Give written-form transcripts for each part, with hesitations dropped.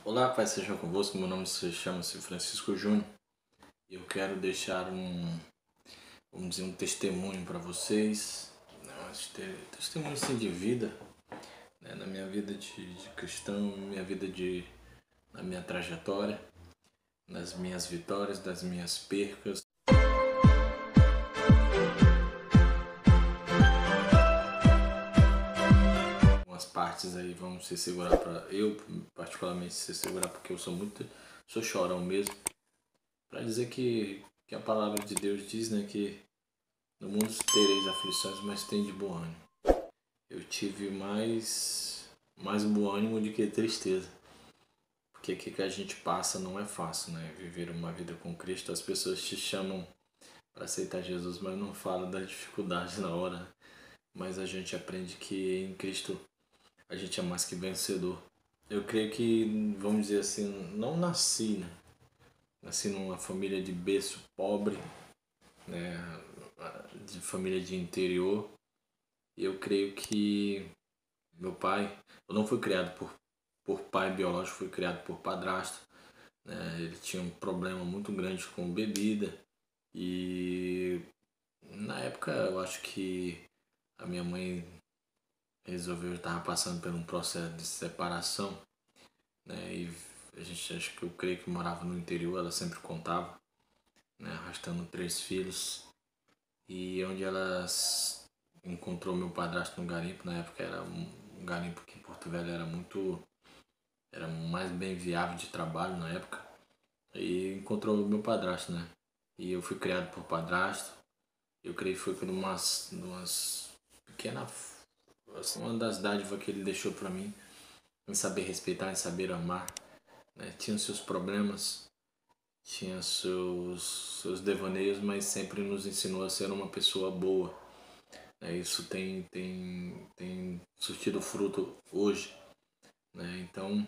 Olá, Pai, seja convosco. Meu nome chama-se Francisco Júnior e eu quero deixar um testemunho para vocês, né? Testemunho assim, de vida, né? Na minha vida de cristão, na minha trajetória, nas minhas vitórias, das minhas percas. Algumas partes aí vão se segurar particularmente se segurar porque eu sou chorão mesmo, para dizer que a palavra de Deus diz, né, que no mundo tereis aflições, mas tem de bom ânimo. Eu tive mais bom ânimo do que tristeza. Porque o que a gente passa não é fácil, né? Viver uma vida com Cristo, as pessoas te chamam para aceitar Jesus, mas não falam das dificuldades na hora. Mas a gente aprende que em Cristo a gente é mais que vencedor. Eu creio que, vamos dizer assim, não nasci, né? Nasci numa família de berço pobre, né? De família de interior. Eu creio que meu pai, eu não fui criado por pai biológico, fui criado por padrasto, né? Ele tinha um problema muito grande com bebida e na época eu acho que a minha mãe resolveu, estava passando por um processo de separação, né? E a gente, acho que eu creio que morava no interior, ela sempre contava, né? Arrastando 3 filhos, e onde ela encontrou meu padrasto no garimpo. Na época era um garimpo que em Porto Velho era mais bem viável de trabalho na época, e encontrou o meu padrasto, né? E eu fui criado por padrasto. Eu creio que foi por umas pequenas, assim, uma das dádivas que ele deixou para mim, em saber respeitar, em saber amar, né? Tinha seus problemas, tinha seus devaneios, mas sempre nos ensinou a ser uma pessoa boa, né? Isso tem surtido fruto hoje, né? Então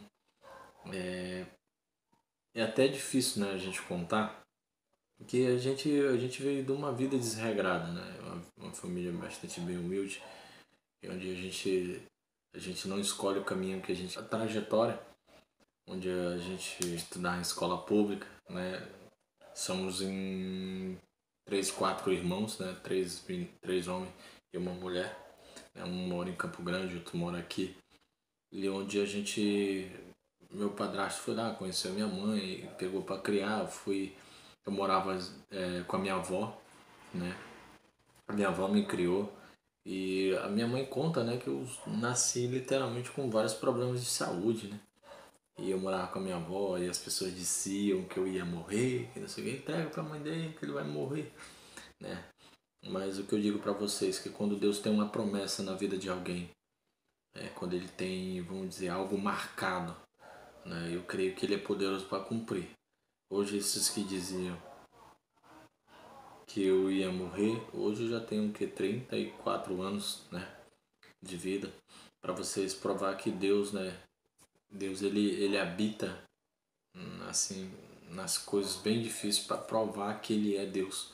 é até difícil, né, a gente contar, porque a gente veio de uma vida desregrada, né? Uma família bastante bem humilde, onde a gente não escolhe o caminho que a gente... A trajetória, onde a gente estudar em escola pública, né? Somos em 3, 4 irmãos, né? Três homens e uma mulher, né? Um mora em Campo Grande, outro mora aqui. E onde meu padrasto foi lá, conheceu minha mãe, pegou para criar. Eu morava com a minha avó, né? A minha avó me criou e a minha mãe conta, né, que eu nasci literalmente com vários problemas de saúde, né? E eu morava com a minha avó e as pessoas diziam que eu ia morrer, que não sei o que, entrega pra mãe dele que ele vai morrer, né? Mas o que eu digo para vocês é que quando Deus tem uma promessa na vida de alguém, quando ele tem, vamos dizer, algo marcado, né, eu creio que ele é poderoso para cumprir. Hoje esses que diziam que eu ia morrer, hoje eu já tenho que 34 anos, né, de vida, para vocês provar que Deus, né, Deus ele habita assim nas coisas bem difíceis para provar que ele é Deus,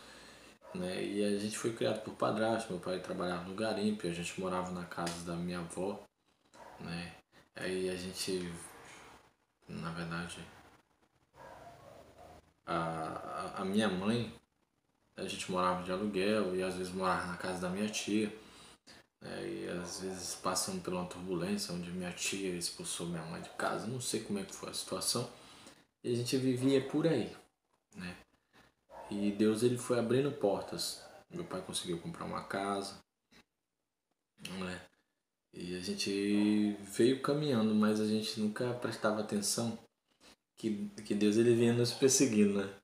né? E a gente foi criado por padrasto, meu pai trabalhava no garimpo, a gente morava na casa da minha avó, né? Aí a gente, na verdade, a minha mãe, a gente morava de aluguel e às vezes morava na casa da minha tia, né? E às vezes passando por uma turbulência onde minha tia expulsou minha mãe de casa, não sei como é que foi a situação, e a gente vivia por aí, né? E Deus ele foi abrindo portas. Meu pai conseguiu comprar uma casa, né? E a gente veio caminhando, mas a gente nunca prestava atenção que Deus ele vinha nos perseguindo, né?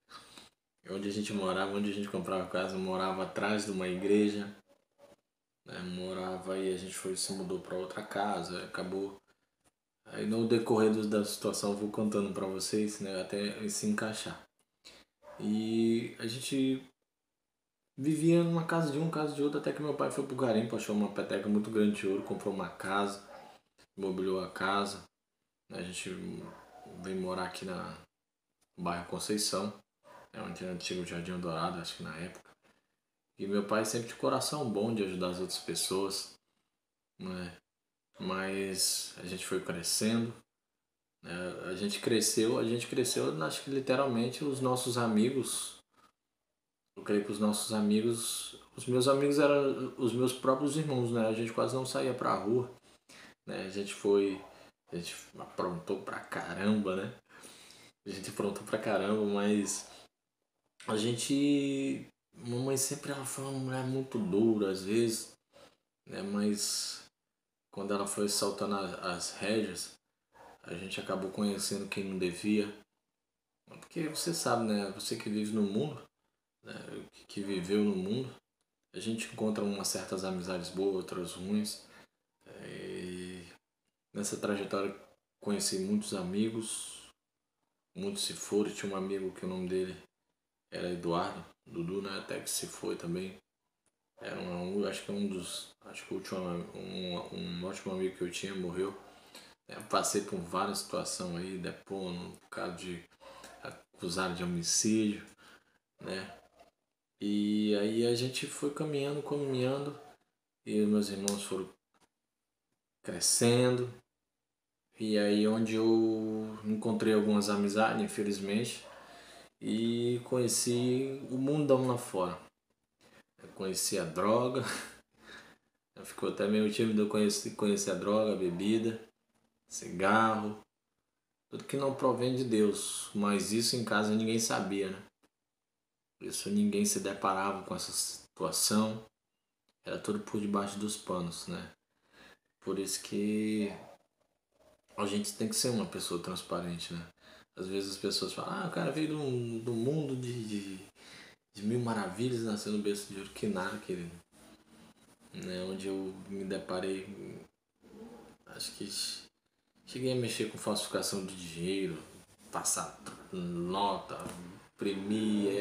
Onde a gente morava, onde a gente comprava casa, morava atrás de uma igreja, né? Morava e a gente se mudou para outra casa, acabou. Aí no decorrer da situação eu vou contando para vocês, né? Até se encaixar. E a gente vivia numa casa de um, casa de outro, até que meu pai foi pro garimpo, achou uma peteca muito grande de ouro, comprou uma casa, imobiliou a casa, né? A gente veio morar aqui no bairro Conceição, onde era antigo Jardim Dourado, acho que na época. E meu pai sempre de coração bom de ajudar as outras pessoas, né? Mas a gente foi crescendo, A gente cresceu, acho que literalmente os nossos amigos, eu creio que os meus amigos eram os meus próprios irmãos, né? A gente quase não saía pra rua, né? A gente aprontou pra caramba, né? A gente aprontou pra caramba, mas a gente, mamãe sempre ela foi uma mulher muito dura às vezes, né? Mas quando ela foi saltando as rédeas, a gente acabou conhecendo quem não devia. Porque você sabe, né? Você que vive no mundo, né? Que viveu no mundo, a gente encontra umas certas amizades boas, outras ruins. E nessa trajetória conheci muitos amigos, muitos se foram. Tinha um amigo que o nome dele era Eduardo, Dudu, né? Até que se foi também. Era acho que acho que o último, um ótimo amigo que eu tinha morreu. Eu passei por várias situações aí, depondo, por causa de acusado de homicídio, né? E aí a gente foi caminhando, e meus irmãos foram crescendo. E aí onde eu encontrei algumas amizades, infelizmente, e conheci o mundão lá fora. Eu conheci a droga, ficou até meio tímido eu conhecer a droga, a bebida, cigarro, tudo que não provém de Deus. Mas isso em casa ninguém sabia, né? Por isso ninguém se deparava com essa situação. Era tudo por debaixo dos panos, né? Por isso que a gente tem que ser uma pessoa transparente, né? Às vezes as pessoas falam, o cara veio do mundo de mil maravilhas, nasceu no berço de ouro, que nada, querido. Né? Onde eu me deparei, acho que cheguei a mexer com falsificação de dinheiro, passar nota, imprimir,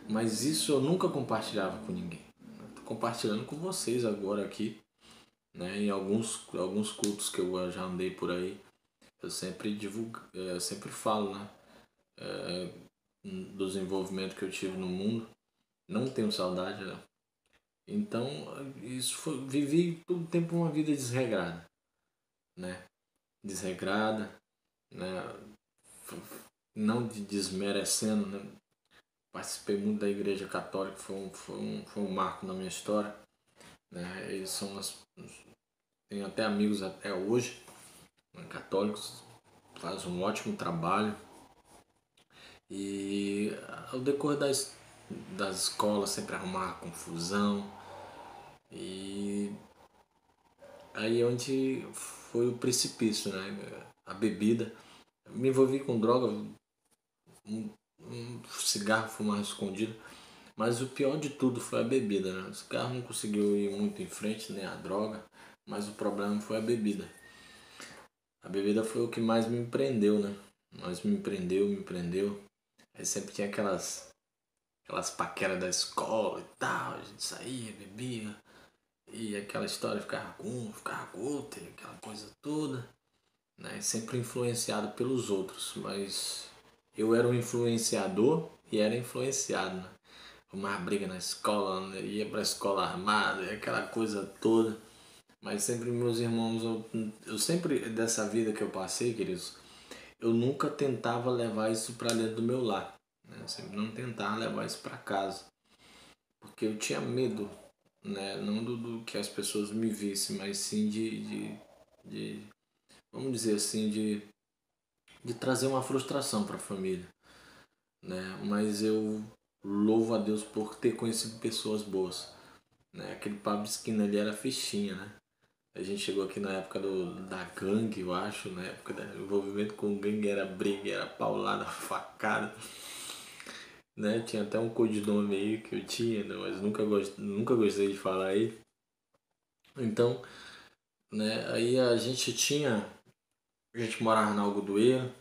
mas isso eu nunca compartilhava com ninguém. Estou compartilhando com vocês agora aqui, né? Em alguns cultos que eu já andei por aí, eu sempre divulgo, eu sempre falo, né? Do desenvolvimento que eu tive no mundo. Não tenho saudade, né? Então, vivi todo o tempo uma vida desregrada, né? Desregrada, né? Não desmerecendo, né? Participei muito da Igreja Católica, foi um marco na minha história, né? Eles são tenho até amigos até hoje, né? Católicos, fazem um ótimo trabalho. E ao decorrer das escolas sempre arrumava confusão. E aí onde foi o precipício, né? A bebida. Me envolvi com droga, um cigarro fumar escondido. Mas o pior de tudo foi a bebida, né? O cigarro não conseguiu ir muito em frente, nem a droga. Mas o problema foi a bebida. A bebida foi o que mais me prendeu, né? Mas me prendeu. Aí sempre tinha aquelas paqueras da escola e tal, a gente saía, bebia, e aquela história ficava com outra, aquela coisa toda, né? Sempre influenciado pelos outros, mas eu era um influenciador e era influenciado, né? Uma briga na escola, né? Ia pra escola armada, aquela coisa toda, mas sempre meus irmãos, eu sempre, dessa vida que eu passei, queridos, eu nunca tentava levar isso pra dentro do meu lar, né? Eu sempre não tentava levar isso pra casa, porque eu tinha medo, né? Não do que as pessoas me vissem, mas sim de vamos dizer assim, de trazer uma frustração para a família, né? Mas eu louvo a Deus por ter conhecido pessoas boas, né? Aquele Pablo Esquina ali era fichinha, né? A gente chegou aqui na época da gangue, eu acho, na época do envolvimento com gangue, era briga, era paulada, facada, né? Tinha até um codinome aí que eu tinha, né? Mas nunca gostei de falar aí. Então, né? Aí a gente morava na Algodoeira,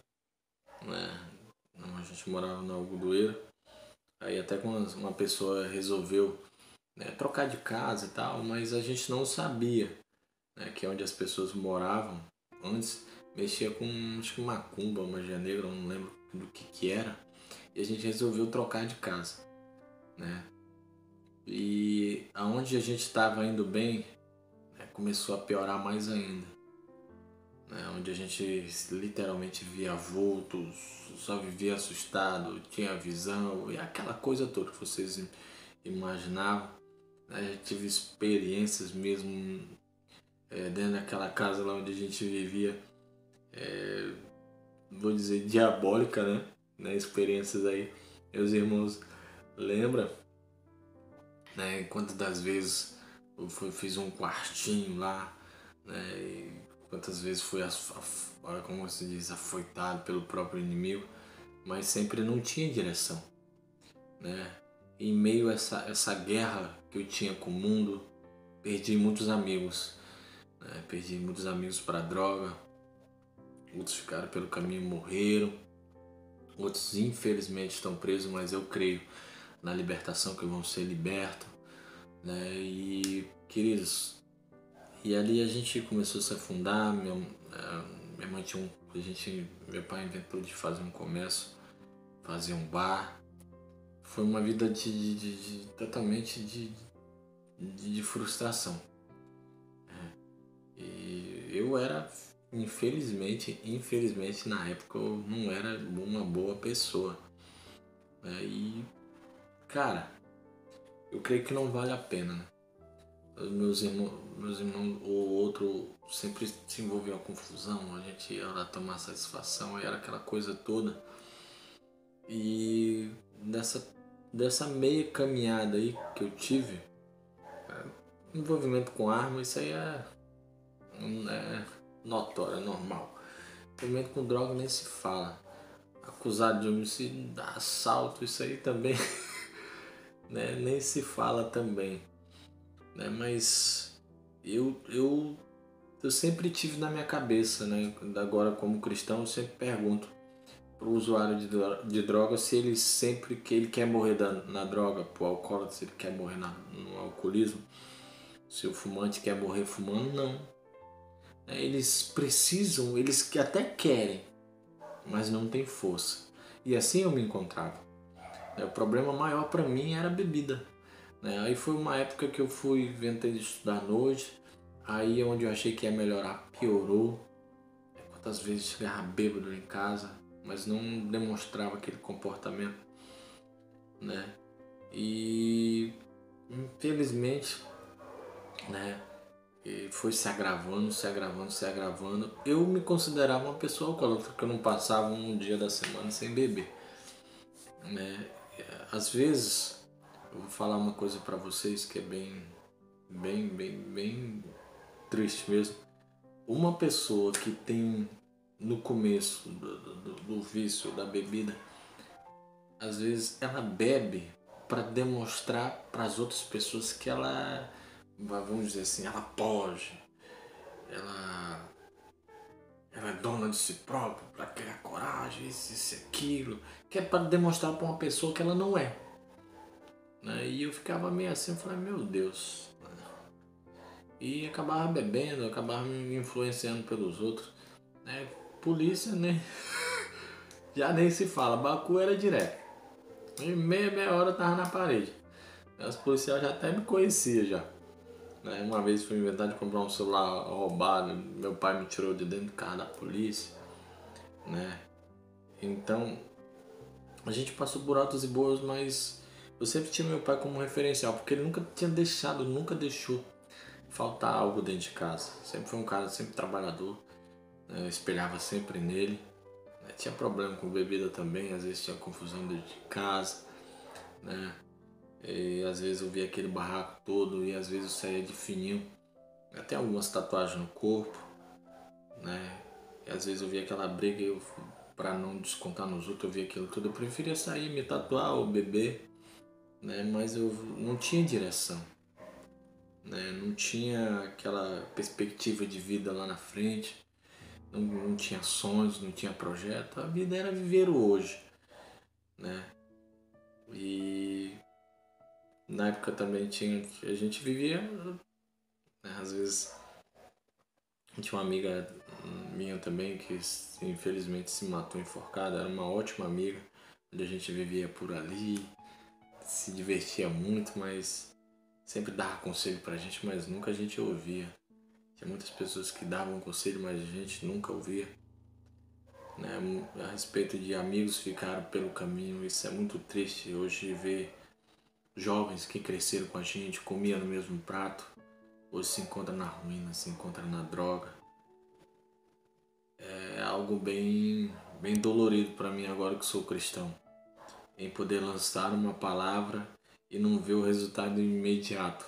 né? A gente morava na Algodoeira. Aí até quando uma pessoa resolveu, né, trocar de casa e tal, mas a gente não sabia, né, que onde as pessoas moravam antes mexia com, acho que macumba, magia negra, eu não lembro do que era. E a gente resolveu trocar de casa, né? E aonde a gente estava indo bem, né, começou a piorar mais ainda, né, onde a gente literalmente via vultos, só vivia assustado, tinha visão e aquela coisa toda que vocês imaginavam. A gente tive experiências mesmo dentro daquela casa lá onde a gente vivia, vou dizer, diabólica, né? Experiências aí. Meus irmãos lembram, né? Quantas das vezes fiz um quartinho lá, né? E quantas vezes fui, como se diz, afoitado pelo próprio inimigo, mas sempre não tinha direção, né? Em meio a essa guerra que eu tinha com o mundo, perdi muitos amigos, né? Perdi muitos amigos para droga, outros ficaram pelo caminho e morreram, outros infelizmente estão presos, mas eu creio na libertação, que vão ser libertos, né? E queridos, e ali a gente começou a se afundar. Minha mãe tinha meu pai inventou de fazer um comércio, fazer um bar. Foi uma vida totalmente de frustração. E eu era, infelizmente na época eu não era uma boa pessoa. E, cara, eu creio que não vale a pena, né? Meus irmãos, o outro sempre se envolveu em confusão, a gente ia lá tomar satisfação, e era aquela coisa toda. E dessa meia caminhada aí que eu tive, envolvimento com arma, isso aí é notório, é normal. Envolvimento com droga nem se fala. Acusado de homicídio, assalto, isso aí também né, nem se fala também. Né? Mas eu sempre tive na minha cabeça, né? Agora como cristão eu sempre pergunto para o usuário de droga se ele sempre que ele quer morrer na droga, pro alcoólatra, se ele quer morrer no alcoolismo, se o fumante quer morrer fumando, não. Eles precisam, eles que até querem, mas não tem força. E assim eu me encontrava. O problema maior para mim era a bebida. Aí foi uma época que eu inventei de estudar à noite. Aí onde eu achei que ia melhorar, piorou. Quantas vezes chegava bêbado em casa, mas não demonstrava aquele comportamento, né? E infelizmente, né? Foi se agravando. Eu me considerava uma pessoa alcoólatra, porque eu não passava um dia da semana sem beber, né? Às vezes, eu vou falar uma coisa para vocês que é bem triste mesmo. Uma pessoa que tem no começo do vício da bebida, às vezes ela bebe para demonstrar para as outras pessoas que ela, vamos dizer assim, ela pode, ela é dona de si própria, para criar coragem, isso, aquilo, que é para demonstrar para uma pessoa que ela não é. Né? E eu ficava meio assim, eu falei, meu Deus. E acabava bebendo, acabava me influenciando pelos outros. Né? Polícia, né? Já nem se fala, Baku era direto. Em meia hora eu tava na parede. Os policiais já até me conheciam já. Né? Uma vez fui inventar de comprar um celular roubado, meu pai me tirou de dentro do carro da polícia. Né? Então, a gente passou por altos e boas, mas eu sempre tinha meu pai como referencial, porque ele nunca deixou faltar algo dentro de casa. Sempre foi um cara sempre trabalhador, né? Eu espelhava sempre nele. Né? Tinha problema com bebida também, às vezes tinha confusão dentro de casa, né? E às vezes eu via aquele barraco todo e às vezes eu saía de fininho, até algumas tatuagens no corpo, né? E às vezes eu via aquela briga e para não descontar nos outros, eu via aquilo tudo. Eu preferia sair, me tatuar ou beber, né? Mas eu não tinha direção, né? Não tinha aquela perspectiva de vida lá na frente, não tinha sonhos, não tinha projeto. A vida era viver o hoje, né? E na época também a gente vivia, né? Às vezes tinha uma amiga minha também que infelizmente se matou enforcada, era uma ótima amiga, onde a gente vivia por ali, se divertia muito, mas sempre dava conselho pra gente, mas nunca a gente ouvia. Tinha muitas pessoas que davam conselho, mas a gente nunca ouvia. Né? A respeito de amigos ficaram pelo caminho, isso é muito triste. Hoje ver jovens que cresceram com a gente, comiam no mesmo prato, hoje se encontram na ruína, se encontram na droga. É algo bem dolorido para mim agora que sou cristão, em poder lançar uma palavra e não ver o resultado imediato.